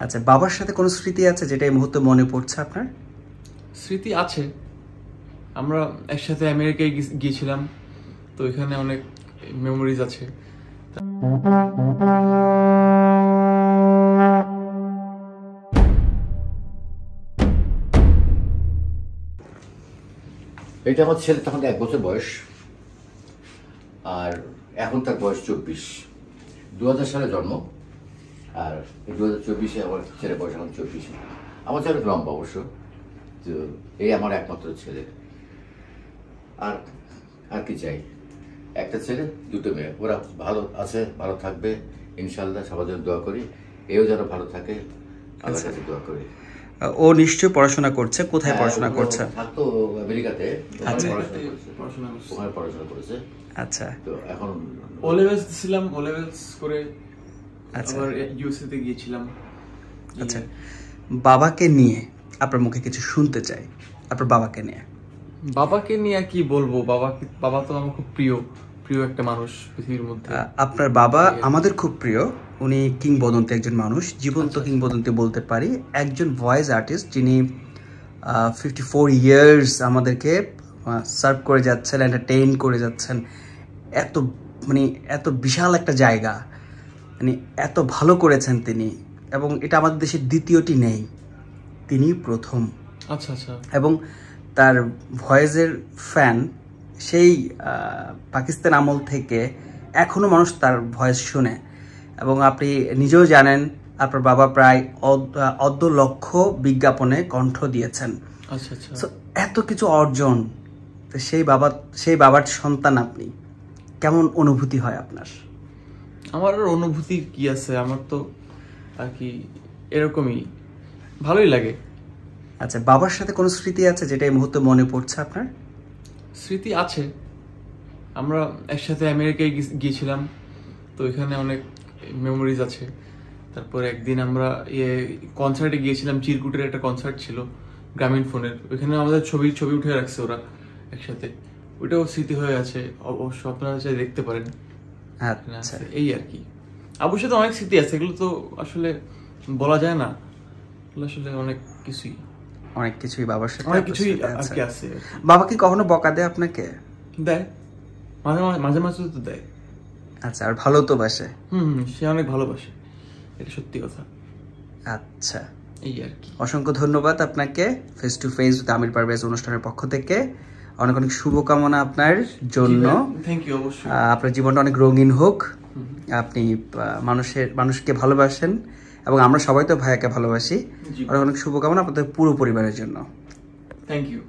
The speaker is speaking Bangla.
আচ্ছা, বাবার সাথে কোনো স্মৃতি আছে যেটা এই মুহূর্তে মনে পড়ছে আপনার? স্মৃতি আছে, আমরা একসাথে আমেরিকায় গিয়েছিলাম, তো এখানে অনেক মেমোরিজ আছে। এটা আমার ছেলে, তখন 1 বছর বয়স, আর এখন তার বয়স 24। 2000 সালে জন্ম, আর 2024-এ আমার ছেলে বয়স এখন 24। আমার ছেলে লম্বা অবশ্য, তো এই আমার একমাত্র ছেলে। আর আর কি চাই, একটা ছেলে 2টো মেয়ে, ওরা ভালো আছে, ভালো থাকবে ইনশাল্লাহ, সবার জন্য দোয়া করি। এও যেন ভালো থাকে, আল্লাহর কাছে দোয়া করি। ও নিশ্চয়ই পড়াশোনা করছে, কোথায় পড়াশোনা করছে? থাকতো আমেরিকাতে, ওখানে পড়াশোনা করেছে। আচ্ছা, তো এখন ও লেভেলস দিছিলাম, ও লেভেলস করে আবার ইউএসএ তে গিয়েছিলাম। আচ্ছা, বাবাকে নিয়ে আপনার মুখে কিছু শুনতে চাই। আপনার বাবাকে নিয়ে আর কি বলবো? বাবা তো আমার খুব প্রিয় একটা মানুষ পৃথিবীর মধ্যে। আপনার বাবা আমাদের খুব প্রিয়, উনি কিংবদন্তি একজন মানুষ, জীবন্ত কিংবদন্তি বলতে পারি, একজন ভয়েস আর্টিস্ট যিনি 54 ইয়ার্স আমাদেরকে সার্ভ করে যাচ্ছেন, এন্টারটেইন করে যাচ্ছেন। এত বিশাল একটা জায়গা, এত ভালো করেছেন তিনি, এবং এটা আমাদের দেশের দ্বিতীয়টি নেই, তিনি প্রথম। আচ্ছা আচ্ছা। এবং তার ভয়েসের ফ্যান সেই পাকিস্তান আমল থেকে এখনও মানুষ তার ভয়েস শুনে, এবং আপনি নিজেও জানেন আপনার বাবা প্রায় 1.5 লক্ষ বিজ্ঞাপনে কণ্ঠ দিয়েছেন। আচ্ছা আচ্ছা। সো এত কিছু অর্জন, তো সেই বাবার সন্তান আপনি, কেমন অনুভূতি হয় আপনার? আমার অনুভূতি কি আছে, আমার তো আর কি এরকমই ভালোই লাগে। আচ্ছা, বাবার সাথে কোনো স্মৃতি আছে যেটা এই মুহূর্তে মনে পড়ছে আপনার? স্মৃতি আছে, আমরা একসাথে আমেরিকায় গিয়েছিলাম, তো এখানে অনেক মেমোরিজ আছে। তারপর একদিন আমরা কনসার্টে গিয়েছিলাম, চিরকুটের একটা কনসার্ট ছিল গ্রামীণ ফোনের, ওইখানে আমাদের ছবি উঠে রাখছে ওরা একসাথে, ওইটাও স্মৃতি হয়ে আছে, অবশ্য আপনারা চাই দেখতে পারেন। আচ্ছা, এই আর কি। আবুর সাথে অনেক স্মৃতি আছে, এগুলো তো আসলে বলা যায় না, আসলে অনেক কিছুই বাবার সাথে অনেক কিছুই আর কি আছে। বাবা কি কখনো বকা দেয় আপনাকে? দেয়, মাঝে তো দেয়। আচ্ছা, আর ভালো তো বাসে? সে অনেক ভালোবাসে, এটা সত্যি কথা। আচ্ছা, এই আর কি। অসংখ্য ধন্যবাদ আপনাকে face to face with Amir Parvez অনুষ্ঠানের পক্ষ থেকে। অনেক শুভকামনা আপনার জন্য। Thank you. অবশ্যই আপনার জীবনটা অনেক রঙিন হোক, আপনি মানুষকে ভালোবাসেন, এবং আমরা সবাই তো ভাইয়াকে ভালোবাসি। অনেক শুভকামনা আপনাদের পুরো পরিবারের জন্য। Thank you.